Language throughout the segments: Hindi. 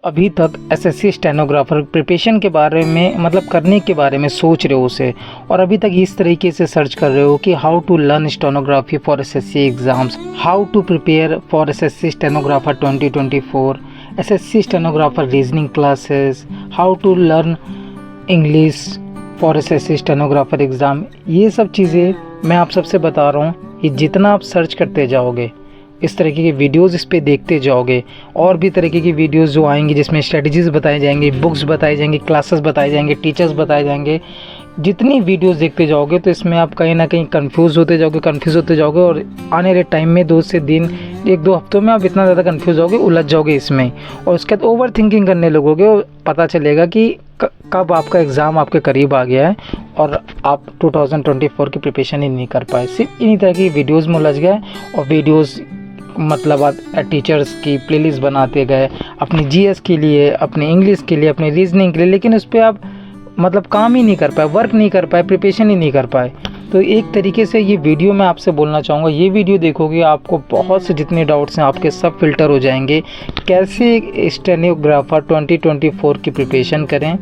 अभी तक एसएससी स्टेनोग्राफर प्रिपरेशन के बारे में करने के बारे में सोच रहे हो उसे, और अभी तक इस तरीके से सर्च कर रहे हो कि how to learn stenography for SSC exams, how to prepare for SSC stenographer 2024, SSC stenographer reasoning classes, how to learn English for SSC stenographer exam. ये सब चीज़ें मैं आप सबसे बता रहा हूँ। ये जितना आप सर्च करते जाओगे, इस तरीके की वीडियोज़ इस पे देखते जाओगे, और भी तरीके की वीडियोज़ जो आएंगी जिसमें स्ट्रेटजीज़ बताई जाएंगी, बुक्स बताई जाएंगी, क्लासेस बताए जाएंगे, टीचर्स बताए जाएंगे। जितनी वीडियोज़ देखते जाओगे तो इसमें आप कहीं ना कहीं कंफ्यूज होते जाओगे और आने वाले टाइम में 2 से 3 1-2 हफ्तों में आप इतना ज़्यादा कंफ्यूज होगे, उलझ जाओगे इसमें, और उसके बाद ओवर थिंकिंग करने लगोगे और पता चलेगा कि कब आपका एग्ज़ाम आपके करीब आ गया है और आप 2024 की प्रिपरेशन ही नहीं कर पाए। सिर्फ इन्हीं तरह की वीडियोज़ में उलझ गए, और वीडियोज़ आप टीचर्स की प्लेलिस्ट बनाते गए अपनी जीएस के लिए, अपने इंग्लिश के लिए, अपने रीजनिंग के लिए, लेकिन उस पर आप काम ही नहीं कर पाए, वर्क नहीं कर पाए, प्रिपरेशन ही नहीं कर पाए। तो एक तरीके से ये वीडियो मैं आपसे बोलना चाहूँगा, ये वीडियो देखोगे आपको बहुत से जितने डाउट्स हैं आपके सब फिल्टर हो जाएंगे। कैसे स्टेनोग्राफर 2024 की प्रिपरेशन करें,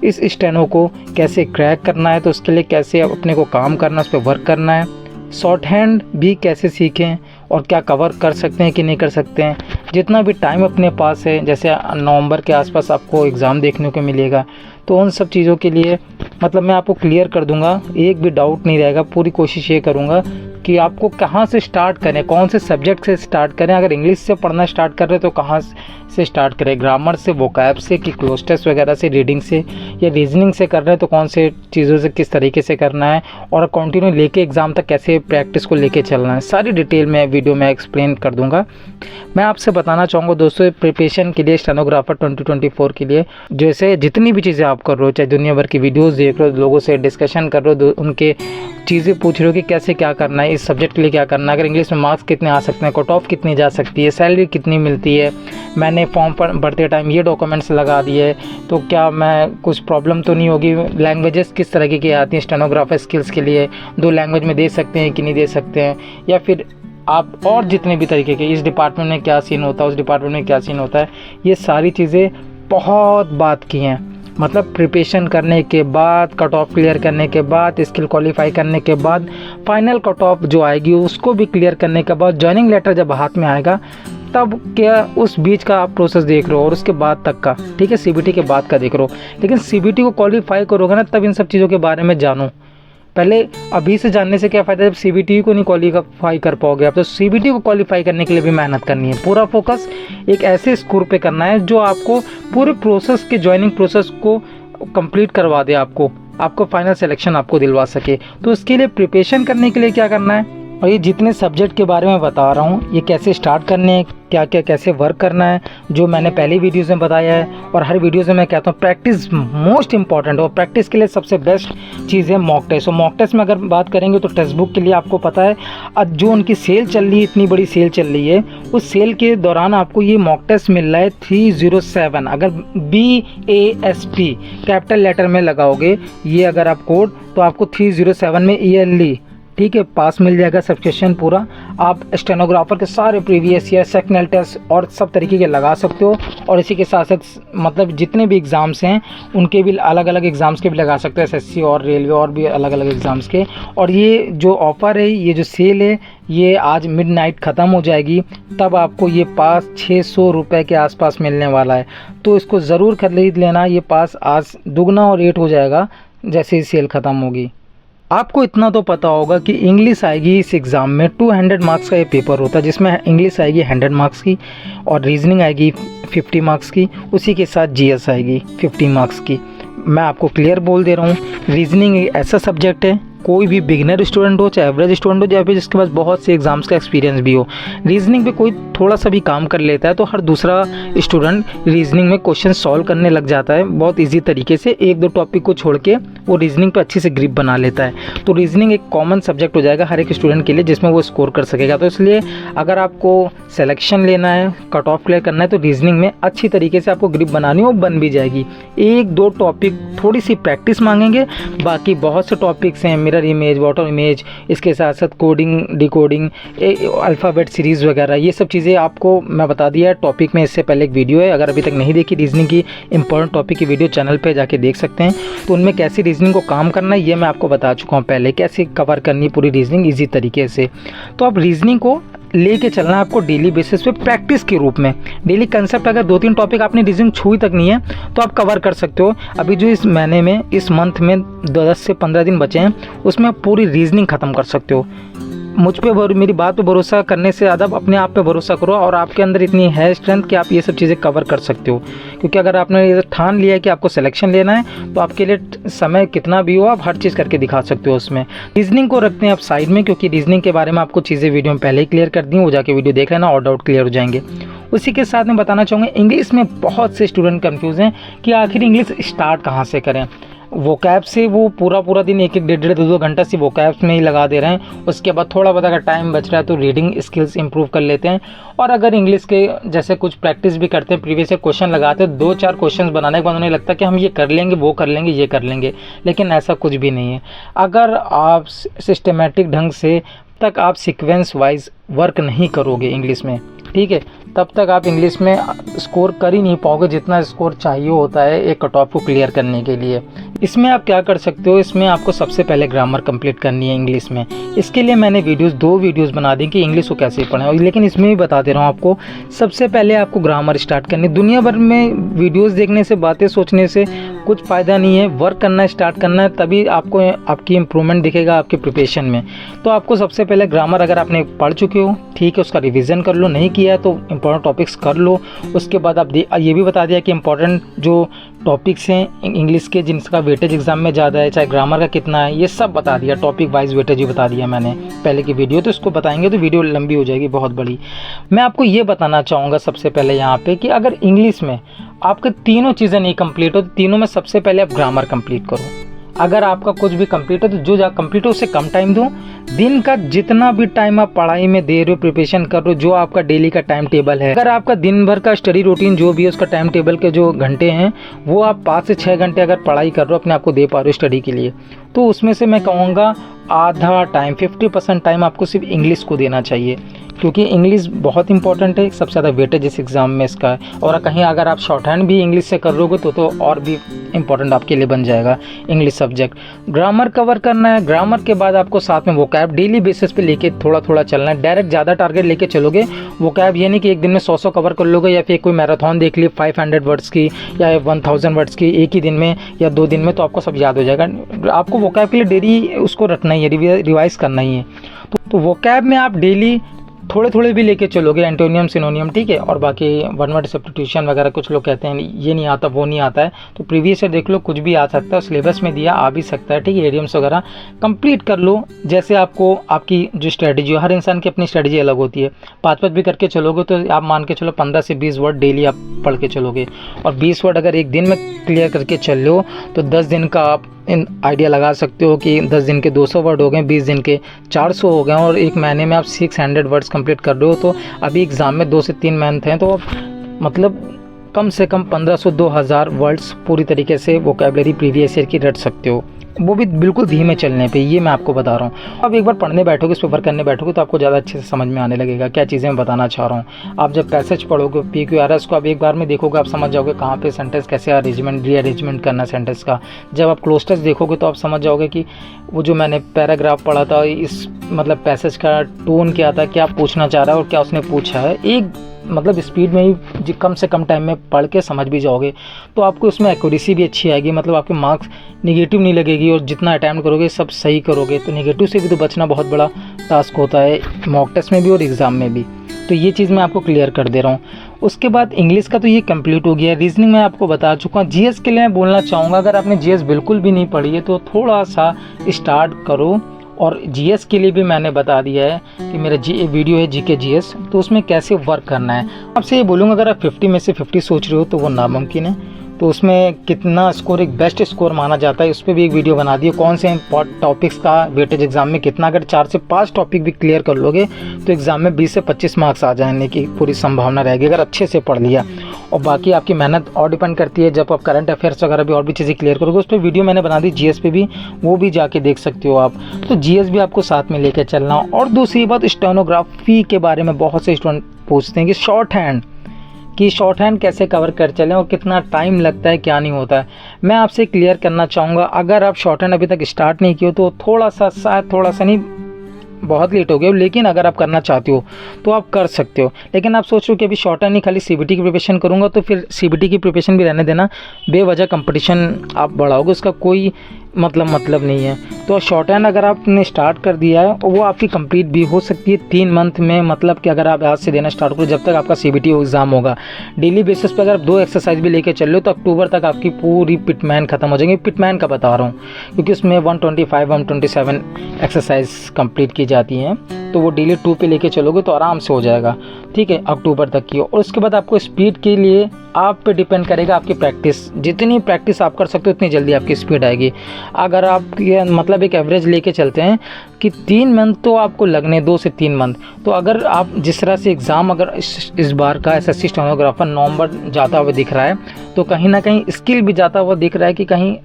इस स्टेनो को कैसे क्रैक करना है, तो उसके लिए कैसे अपने को काम करना, उस पर वर्क करना है, शॉर्ट हैंड भी कैसे सीखें और क्या कवर कर सकते हैं कि नहीं कर सकते हैं। जितना भी टाइम अपने पास है, जैसे नवंबर के आसपास आपको एग्ज़ाम देखने को मिलेगा, तो उन सब चीज़ों के लिए मैं आपको क्लियर कर दूंगा, एक भी डाउट नहीं रहेगा। पूरी कोशिश ये करूंगा कि आपको कहाँ से स्टार्ट करें, कौन से सब्जेक्ट से स्टार्ट करें। अगर इंग्लिश से पढ़ना स्टार्ट कर रहे हैं तो कहाँ से स्टार्ट करें, ग्रामर से, वोकैब से, कि क्लोज टेस्ट वगैरह से, रीडिंग से, या रीजनिंग से कर रहे हैं तो कौन से चीज़ों से किस तरीके से करना है, और कंटिन्यू लेके एग्ज़ाम तक कैसे प्रैक्टिस को लेके चलना है। सारी डिटेल में वीडियो में एक्सप्लेन कर दूंगा। मैं आपसे बताना चाहूँगा दोस्तों, प्रिपरेशन के लिए स्टेनोग्राफर 2024 के लिए जैसे जितनी भी चीज़ें आप कर रहे हो, चाहे दुनिया भर की वीडियोज़ देख रहे हो, लोगों से डिस्कशन कर रहे हो, उनके चीज़ें पूछ रहे हो कि कैसे क्या करना है, इस सब्जेक्ट के लिए क्या करना है, अगर इंग्लिश में मार्क्स कितने आ सकते हैं, कट ऑफ कितनी जा सकती है, सैलरी कितनी मिलती है, मैंने फॉर्म पर भरते टाइम ये डॉक्यूमेंट्स लगा दिए तो क्या मैं कुछ प्रॉब्लम तो नहीं होगी, लैंग्वेजेस किस तरीके की आती हैं स्टेनोग्राफर स्किल्स के लिए, 2 लैंग्वेज में दे सकते हैं कि नहीं दे सकते हैं, या फिर आप और जितने भी तरीके के, इस डिपार्टमेंट में क्या सीन होता है, उस डिपार्टमेंट में क्या सीन होता है, ये सारी चीज़ें बहुत बात की हैं। प्रिपरेशन करने के बाद, कट ऑफ क्लियर करने के बाद, स्किल क्वालिफाई करने के बाद, फाइनल कट ऑफ जो आएगी उसको भी क्लियर करने के बाद, जॉइनिंग लेटर जब हाथ में आएगा तब क्या उस बीच का आप प्रोसेस देख रहे हो, और उसके बाद तक का, ठीक है, सीबीटी के बाद का देख रहे हो। लेकिन सीबीटी को क्वालिफाई करोगे ना, तब इन सब चीज़ों के बारे में जानो। पहले अभी से जानने से क्या फ़ायदा जब सीबीटी को नहीं क्वालिफाई कर पाओगे आप। तो सीबीटी को क्वालिफाई करने के लिए भी मेहनत करनी है, पूरा फोकस एक ऐसे स्कोर पे करना है जो आपको पूरे प्रोसेस के, ज्वाइनिंग प्रोसेस को कंप्लीट करवा दे, आपको फाइनल सिलेक्शन आपको दिलवा सके। तो उसके लिए प्रिपरेशन करने के लिए क्या करना है, और ये जितने सब्जेक्ट के बारे में बता रहा हूँ, ये कैसे स्टार्ट करने हैं, क्या क्या कैसे वर्क करना है, जो मैंने पहली वीडियोज़ में बताया है, और हर वीडियोज़ में मैं कहता हूँ प्रैक्टिस मोस्ट इंपॉर्टेंट, और प्रैक्टिस के लिए सबसे बेस्ट चीज़ है मॉक टेस्ट। और मॉक टेस्ट में अगर बात करेंगे तो टेक्स्ट बुक के लिए आपको पता है आज जो उनकी सेल चल रही है, इतनी बड़ी सेल चल रही है, उस सेल के दौरान आपको ये मॉक टेस्ट मिल रहा है 307। अगर BASP कैपिटल लेटर में लगाओगे ये अगर आप कोड, तो आपको 307 में ईयरली, ठीक है, पास मिल जाएगा सब्सक्रिप्शन पूरा। आप स्टेनोग्राफर के सारे प्रीवियस ईयर, सेक्शनल टेस्ट और सब तरीके के लगा सकते हो, और इसी के साथ साथ जितने भी एग्ज़ाम्स हैं उनके भी अलग अलग एग्ज़ाम्स के भी लगा सकते हो, SSC और रेलवे और भी अलग अलग एग्ज़ाम्स के। और ये जो ऑफ़र है, ये जो सेल है, ये आज मिडनाइट ख़त्म हो जाएगी, तब आपको ये पास 600 रुपये के आसपास मिलने वाला है। तो इसको ज़रूर खरीद लेना, ये पास आज दुगना और रेट हो जाएगा जैसे ही सेल ख़त्म होगी। आपको इतना तो पता होगा कि इंग्लिश आएगी इस एग्ज़ाम में, 200 मार्क्स का ये पेपर होता है, जिसमें इंग्लिश आएगी 100 मार्क्स की, और रीजनिंग आएगी 50 मार्क्स की, उसी के साथ जीएस आएगी 50 मार्क्स की। मैं आपको क्लियर बोल दे रहा हूँ, रीजनिंग एक ऐसा सब्जेक्ट है, कोई भी बिगनर स्टूडेंट हो, चाहे एवरेज स्टूडेंट हो, या फिर जिसके पास बहुत से एग्ज़ाम्स का एक्सपीरियंस भी हो, रीजनिंग पे कोई थोड़ा सा भी काम कर लेता है तो हर दूसरा स्टूडेंट रीजनिंग में क्वेश्चन सॉल्व करने लग जाता है बहुत इजी तरीके से, 1-2 टॉपिक को छोड़ के वो रीजनिंग पे अच्छी से ग्रिप बना लेता है। तो रीजनिंग एक कॉमन सब्जेक्ट हो जाएगा हर एक स्टूडेंट के लिए जिसमें वो स्कोर कर सकेगा। तो इसलिए अगर आपको सिलेक्शन लेना है, कट ऑफ क्लियर करना है, तो रीजनिंग में अच्छी तरीके से आपको ग्रिप बनानी हो, बन भी जाएगी। एक दो टॉपिक थोड़ी सी प्रैक्टिस मांगेंगे, बाकी बहुत से टॉपिक्स हैं, मिरर इमेज, वाटर इमेज, इसके साथ साथ कोडिंग, डिकोडिंग, अल्फ़ाबेट सीरीज़ वगैरह, ये सब चीज़ें आपको मैं बता दिया है टॉपिक में। इससे पहले एक वीडियो है, अगर अभी तक नहीं देखी रीजनिंग की इंपॉर्टेंट टॉपिक की वीडियो, चैनल पे जाके देख सकते हैं। तो उनमें कैसी रीजनिंग को काम करना है ये मैं आपको बता चुका हूँ पहले, कैसे कवर करनी पूरी रीजनिंग ईजी तरीके से। तो अब रीजनिंग को लेके चलना है आपको डेली बेसिस पे प्रैक्टिस के रूप में। डेली कंसेप्ट अगर 2-3 टॉपिक आपने रीजनिंग छुई तक नहीं है तो आप कवर कर सकते हो। अभी जो इस महीने में, इस मंथ में 10 से 15 दिन बचे हैं, उसमें आप पूरी रीजनिंग ख़त्म कर सकते हो। मुझ पे मेरी बात पे भरोसा करने से ज़्यादा अपने आप पे भरोसा करो, और आपके अंदर इतनी है स्ट्रेंथ कि आप ये सब चीज़ें कवर कर सकते हो। क्योंकि अगर आपने ये ठान लिया है कि आपको सिलेक्शन लेना है तो आपके लिए समय कितना भी हो आप हर चीज़ करके दिखा सकते हो उसमें। रीजनिंग को रखते हैं आप साइड में, क्योंकि रीजनिंग के बारे में आपको चीज़ें वीडियो में पहले ही क्लियर कर दी, वो जाके वीडियो देख लेना और डाउट क्लियर हो जाएंगे। उसी के साथ मैं बताना चाहूँगा, इंग्लिश में बहुत से स्टूडेंट कन्फ्यूज़ हैं कि आखिर इंग्लिश स्टार्ट कहाँ से करें। वोकैब से वो पूरा दिन 1-1, 1.5, 2-2 घंटा से वोकैब्स में ही लगा दे रहे हैं। उसके बाद थोड़ा बहुत अगर टाइम बच रहा है तो रीडिंग स्किल्स इंप्रूव कर लेते हैं। और अगर इंग्लिश के जैसे कुछ प्रैक्टिस भी करते हैं, प्रीवियस से क्वेश्चन लगाते हैं, 2-4 क्वेश्चन बनाने के बाद उन्हें लगता है कि हम ये कर लेंगे, वो कर लेंगे, ये कर लेंगे, लेकिन ऐसा कुछ भी नहीं है। अगर आप सिस्टमेटिक ढंग से तक आप सीक्वेंस वाइज वर्क नहीं करोगे इंग्लिश में, ठीक है, तब तक आप इंग्लिश में स्कोर कर ही नहीं पाओगे जितना स्कोर चाहिए होता है एक कट ऑफ को क्लियर करने के लिए। इसमें आप क्या कर सकते हो, इसमें आपको सबसे पहले ग्रामर कंप्लीट करनी है इंग्लिश में। इसके लिए मैंने 2 वीडियोस बना दी कि इंग्लिश को कैसे पढ़ें, लेकिन इसमें भी बता दे रहा हूँ आपको, सबसे पहले आपको ग्रामर स्टार्ट करनी। दुनिया भर में वीडियोस देखने से, बातें सोचने से कुछ फ़ायदा नहीं है, वर्क करना स्टार्ट करना है, तभी आपको आपकी इम्प्रूवमेंट दिखेगा आपके प्रिपरेशन में। तो आपको सबसे पहले ग्रामर अगर आपने पढ़ चुके हो, ठीक है, उसका रिविज़न कर लो, नहीं किया है तो इंपॉर्टेंट टॉपिक्स कर लो। उसके बाद आप ये भी बता दिया कि इंपॉर्टेंट जो टॉपिक्स हैं इंग्लिश के जिनका वेटेज एग्जाम में ज़्यादा है, चाहे ग्रामर का कितना है, ये सब बता दिया, टॉपिक वाइज वेटेज भी बता दिया मैंने पहले की वीडियो। तो इसको बताएंगे तो वीडियो लंबी हो जाएगी, बहुत बड़ी। मैं आपको ये बताना चाहूँगा सबसे पहले यहाँ पे कि अगर इंग्लिश में आपके तीनों चीज़ें नहीं कंप्लीट हो तो तीनों में सबसे पहले आप ग्रामर कंप्लीट करो। अगर आपका कुछ भी कंप्लीट हो तो जो जा कंप्लीट हो उससे कम टाइम दो। दिन का जितना भी टाइम आप पढ़ाई में दे रहे हो, प्रिपरेशन कर रहे हो, जो आपका डेली का टाइम टेबल है, अगर आपका दिन भर का स्टडी रूटीन जो भी है उसका टाइम टेबल के जो घंटे हैं वो आप 5 से 6 घंटे अगर पढ़ाई कर रहे हो, अपने आप को दे पा रहे हो स्टडी के लिए, तो उसमें से मैं कहूँगा आधा टाइम, 50% टाइम आपको सिर्फ इंग्लिश को देना चाहिए। क्योंकि इंग्लिश बहुत इंपॉर्टेंट है, सबसे ज़्यादा वेटेज इस एग्ज़ाम में इसका है। और कहीं अगर आप शॉर्ट हैंड भी इंग्लिश से कर लोगे तो और भी इंपॉर्टेंट आपके लिए बन जाएगा इंग्लिश सब्जेक्ट। ग्रामर कवर करना है, ग्रामर के बाद आपको साथ में वोकैब डेली बेसिस पे लेके थोड़ा चलना है। डायरेक्ट ज़्यादा टारगेट लेके चलोगे, वोकैब ये नहीं कि एक दिन में 100 कवर कर लोगे, या फिर कोई मैराथन देख ली 500 वर्ड्स की या 1000 वर्ड्स की एक ही दिन में या 2 दिन में, तो आपको सब याद हो जाएगा। आपको वोकैब के लिए डेली उसको रखना ही है, रिवाइज करना ही है। तो वोकैब में आप डेली थोड़े भी लेके चलोगे, एंटोनियम, सिनोनियम, ठीक है। और बाकी वन वर्ड सब्स्टिट्यूशन वगैरह, कुछ लोग कहते हैं ये नहीं आता, वो नहीं आता है, तो प्रीवियस से देख लो, कुछ भी आ सकता है, सिलेबस में दिया आ भी सकता है, ठीक है। एडियम्स वगैरह कंप्लीट कर लो। जैसे आपको आपकी जो स्ट्रेटजी हो, हर इंसान की अपनी स्ट्रेटजी अलग होती है। 5 भी करके चलोगे तो आप मान के चलो 15 से 20 वर्ड डेली आप पढ़ के चलोगे, और 20 वर्ड अगर एक दिन में क्लियर करके चल लो तो 10 दिन का आप इन आइडिया लगा सकते हो कि 10 दिन के 200 वर्ड हो गए, 20 दिन के 400 हो गए, और एक महीने में आप 600 वर्ड्स कंप्लीट कर रहे हो। तो अभी एग्ज़ाम में 2 से 3 मंथ हैं, तो मतलब कम से कम 1500-2000 वर्ड्स पूरी तरीके से वोकैबुलरी प्रीवियस ईयर की रट सकते हो, वो भी बिल्कुल धीमे चलने पे, ये मैं आपको बता रहा हूँ। अब एक बार पढ़ने बैठोगे, इस पर वर्क करने बैठोगे तो आपको ज़्यादा अच्छे से समझ में आने लगेगा क्या चीज़ें मैं बताना चाह रहा हूँ। आप जब पैसेज पढ़ोगे, PQRS को आप एक बार में देखोगे, आप समझ जाओगे कहाँ पे सेंटेंस कैसे रीअरेंजमेंट करना सेंटेंस का। जब आप क्लोज टेक्स्ट देखोगे तो आप समझ जाओगे कि वो जो मैंने पैराग्राफ पढ़ा था, इस मतलब पैसेज का टोन क्या था, क्या पूछना चाह रहा है और क्या उसने पूछा है, एक मतलब स्पीड में ही कम से कम टाइम में पढ़ के समझ भी जाओगे तो आपको उसमें एक्यूरेसी भी अच्छी आएगी, मतलब आपके मार्क्स नेगेटिव नहीं लगेगी, और जितना अटैम्प्ट करोगे सब सही करोगे। तो नेगेटिव से भी तो बचना बहुत बड़ा टास्क होता है, मॉक टेस्ट में भी और एग्ज़ाम में भी। तो ये चीज़ मैं आपको क्लियर कर दे रहा हूँ। उसके बाद इंग्लिश का तो ये कंप्लीट हो गया। रीजनिंग मैं आपको बता चुका हूँ। जीएस के लिए मैं बोलना चाहूँगा, अगर आपने जीएस बिल्कुल भी नहीं पढ़ी है तो थोड़ा सा स्टार्ट करो, और जीएस के लिए भी मैंने बता दिया है कि मेरा वीडियो है जीके जीएस, तो उसमें कैसे वर्क करना है। आपसे ये बोलूँगा, अगर आप 50 में से 50 सोच रहे हो तो वो नामुमकिन है। तो उसमें कितना स्कोर एक बेस्ट स्कोर माना जाता है, उस पर भी एक वीडियो बना दी है। कौन से टॉपिक्स का वेटेज एग्ज़ाम में कितना, अगर 4 से 5 टॉपिक भी क्लियर कर लोगे तो एग्ज़ाम में 20 से 25 मार्क्स आ जाने की पूरी संभावना रहेगी अगर अच्छे से पढ़ लिया। और बाकी आपकी मेहनत और डिपेंड करती है, जब आप करंट अफेयर्स वगैरह भी और भी चीज़ें क्लियर करोगे, उस पर वीडियो मैंने बना दी। जीएस पे भी, वो भी जाके देख सकते हो आप। तो जीएस भी आपको साथ में लेकर चलना। और दूसरी बात, स्टेनोग्राफी के बारे में बहुत से स्टूडेंट पूछते हैं कि शॉर्ट हैंड कैसे कवर कर चलें और कितना टाइम लगता है, क्या नहीं होता है। मैं आपसे क्लियर करना चाहूँगा, अगर आप शॉर्ट हैंड अभी तक स्टार्ट नहीं किए हो तो थोड़ा सा नहीं, बहुत लेट हो गया, लेकिन अगर आप करना चाहते हो तो आप कर सकते हो। लेकिन आप सोच रहे हो कि अभी शॉर्ट हैंड नहीं, खाली सीबीटी की प्रिपरेशन करूँगा, तो फिर सीबीटी की प्रिपरेशन भी रहने देना। बेवजह कंपटीशन आप बढ़ाओगे, उसका कोई मतलब नहीं है। तो शॉर्ट हैंड अगर आपने स्टार्ट कर दिया है, वो आपकी कंप्लीट भी हो सकती है 3 मंथ में। मतलब कि अगर आप आज से देना स्टार्ट करो, जब तक आपका सीबीटी एग्ज़ाम होगा, डेली बेसिस पे अगर आप 2 एक्सरसाइज भी लेके चल रहे हो तो अक्टूबर तक आपकी पूरी पिटमैन खत्म हो जाएंगी। पिटमैन का बता रहा हूँ क्योंकि उसमें 125-127 एक्सरसाइज कंप्लीट की जाती हैं, तो वो डेली 2 पे लेके चलोगे तो आराम से हो जाएगा, ठीक है, अक्टूबर तक की। और उसके बाद आपको स्पीड के लिए आप पे डिपेंड करेगा आपकी प्रैक्टिस। जितनी प्रैक्टिस आप कर सकते हो उतनी जल्दी आपकी स्पीड आएगी। अगर आप ये मतलब एक एवरेज लेके चलते हैं कि 3 मंथ तो आपको लगने, 2 से 3 मंथ, तो अगर आप जिस तरह से एग्ज़ाम, अगर इस बार का एसएससी स्टेनोग्राफर नवंबर जाता हुआ दिख रहा है, तो कहीं ना कहीं स्किल भी जाता हुआ दिख रहा है कि कहीं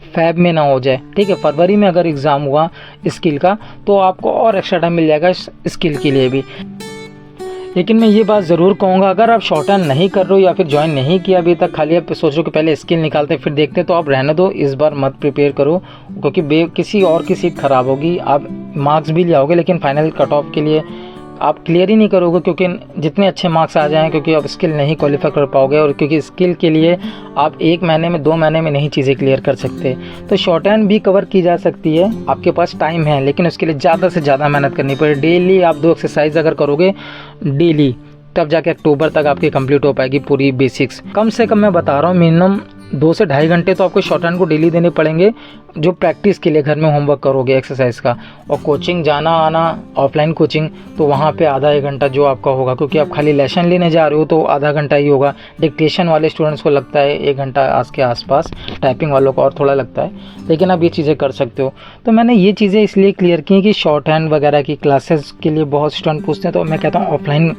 फैब में ना हो जाए, ठीक है। फरवरी में अगर एग्ज़ाम हुआ स्किल का तो आपको और एक्स्ट्रा टाइम मिल जाएगा स्किल के लिए भी। लेकिन मैं ये बात ज़रूर कहूँगा, अगर आप शॉर्ट हैंड नहीं कर रहे हो या फिर ज्वाइन नहीं किया अभी तक, खाली आप सोच रहे हो कि पहले स्किल निकालते फिर देखते, तो आप रहने दो, इस बार मत प्रिपेयर करो, क्योंकि किसी और की सीट ख़राब होगी। आप मार्क्स भी ले आओगे लेकिन फाइनल कट ऑफ के लिए आप क्लियर ही नहीं करोगे, क्योंकि जितने अच्छे मार्क्स आ जाएँ, क्योंकि आप स्किल नहीं क्वालिफाई कर पाओगे। और क्योंकि स्किल के लिए आप 1 महीने में, 2 महीने में नहीं चीज़ें क्लियर कर सकते। तो शॉर्ट हैंड भी कवर की जा सकती है, आपके पास टाइम है, लेकिन उसके लिए ज़्यादा से ज़्यादा मेहनत करनी पड़े। डेली आप 2 एक्सरसाइज अगर करोगे डेली, तब जाके अक्टूबर तक आपकी कंप्लीट हो पाएगी पूरी बेसिक्स। कम से कम मैं बता रहा हूँ, मिनिमम 2 से ढाई घंटे तो आपको शॉर्ट हैंड को डेली देने पड़ेंगे, जो प्रैक्टिस के लिए घर में होमवर्क करोगे एक्सरसाइज का। और कोचिंग जाना आना, ऑफलाइन कोचिंग, तो वहाँ पे आधा 1 घंटा जो आपका होगा, क्योंकि आप खाली लेसन लेने जा रहे हो तो आधा घंटा ही होगा। डिक्टेशन वाले स्टूडेंट्स को लगता है 1 घंटा आज के आसपास, टाइपिंग वालों को और थोड़ा लगता है, लेकिन आप ये चीज़ें कर सकते हो। तो मैंने ये चीज़ें इसलिए क्लियर की कि शॉर्ट हैंड वगैरह की क्लासेस के लिए बहुत स्टूडेंट पूछते हैं, तो मैं कहता हूँ ऑफलाइन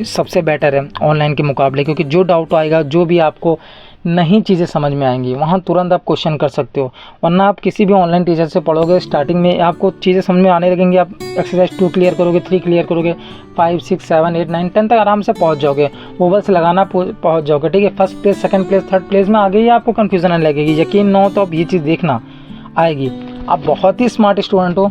सबसे बेटर है ऑनलाइन के मुकाबले, क्योंकि जो डाउट आएगा, जो भी आपको नई चीज़ें समझ में आएंगी, वहाँ तुरंत आप क्वेश्चन कर सकते हो। वरना आप किसी भी ऑनलाइन टीचर से पढ़ोगे, स्टार्टिंग में आपको चीज़ें समझ में आने लगेंगी, आप एक्सरसाइज 2 क्लियर करोगे, 3 क्लियर करोगे, 5, 6, 7, 8, 9, 10 तक आराम से पहुँच जाओगे, ओवल्स लगाना पहुँच जाओगे, ठीक है। First place, second place, third place में आ गई, आपको कन्फ्यूजन आने लगेगी। यकीन न हो तो आप ये चीज़ देखना आएगी। आप बहुत ही स्मार्ट स्टूडेंट हो,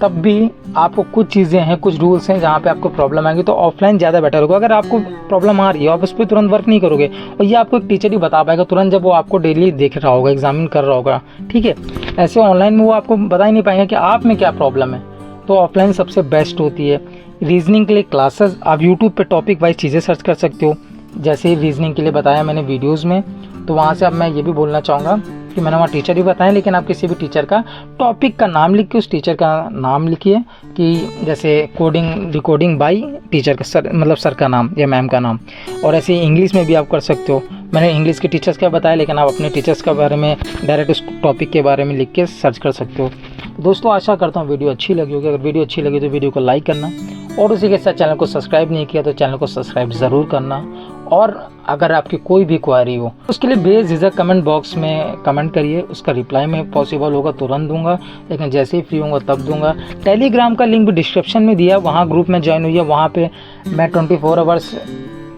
तब भी आपको कुछ चीज़ें हैं, कुछ रूल्स हैं जहाँ पे आपको प्रॉब्लम आएगी, तो ऑफलाइन ज़्यादा बेटर होगा। अगर आपको प्रॉब्लम आ रही है, आप उस पर तुरंत वर्क नहीं करोगे, और ये आपको एक टीचर ही बता पाएगा तुरंत, जब वो आपको डेली देख रहा होगा, एग्जामिन कर रहा होगा, ठीक है। ऐसे ऑनलाइन में वो आपको बता ही नहीं पाएंगे कि आप में क्या प्रॉब्लम है। तो ऑफलाइन सबसे बेस्ट होती है। रीजनिंग के लिए क्लासेस आप यूट्यूब पर टॉपिक वाइज चीज़ें सर्च कर सकते हो, जैसे रीजनिंग के लिए बताया मैंने वीडियोज़ में। तो वहाँ से अब मैं ये भी बोलना चाहूँगा कि मैंने वहाँ टीचर भी बताया, लेकिन आप किसी भी टीचर का टॉपिक का नाम लिख के उस टीचर का नाम लिखिए, कि जैसे कोडिंग डिकोडिंग बाय टीचर का सर, मतलब सर का नाम या मैम का नाम। और ऐसे इंग्लिश में भी आप कर सकते हो। मैंने इंग्लिश के टीचर्स का बताया, लेकिन आप अपने टीचर्स के बारे में डायरेक्ट उस टॉपिक के बारे में लिख के सर्च कर सकते हो। दोस्तों, आशा करता हूँ वीडियो अच्छी लगी होगी। अगर वीडियो अच्छी लगी तो वीडियो को लाइक करना, और उसी के साथ चैनल को सब्सक्राइब नहीं किया तो चैनल को सब्सक्राइब ज़रूर करना। और अगर आपकी कोई भी क्वेरी हो उसके लिए बेझिझक कमेंट बॉक्स में कमेंट करिए, उसका रिप्लाई मैं पॉसिबल होगा तुरंत दूंगा, लेकिन जैसे ही फ्री होऊंगा तब दूंगा। टेलीग्राम का लिंक भी डिस्क्रिप्शन में दिया, वहाँ ग्रुप में ज्वाइन हुई है। वहाँ पे मैं 24 आवर्स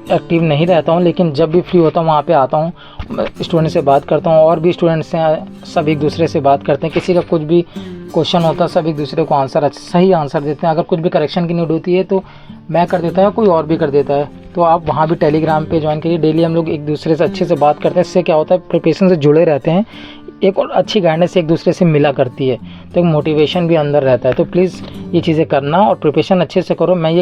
एक्टिव नहीं रहता हूँ, लेकिन जब भी फ्री होता हूँ वहाँ पे आता हूँ, स्टूडेंट से बात करता हूँ, और भी स्टूडेंट्स हैं, सब एक दूसरे से बात करते हैं। किसी का कुछ भी क्वेश्चन होता है, सब एक दूसरे को सही आंसर देते हैं। अगर कुछ भी करेक्शन की नीड होती है तो मैं कर देता हूँ, कोई और भी कर देता है। तो आप वहाँ भी टेलीग्राम पे ज्वाइन करिए। डेली हम लोग एक दूसरे से अच्छे से बात करते हैं। इससे क्या होता है, प्रिपरेशन से जुड़े रहते हैं, एक और अच्छी गाइडेंस एक दूसरे से मिला करती है, तो एक मोटिवेशन भी अंदर रहता है। तो प्लीज़ ये चीज़ें करना और प्रिपरेशन अच्छे से करो। मैं ये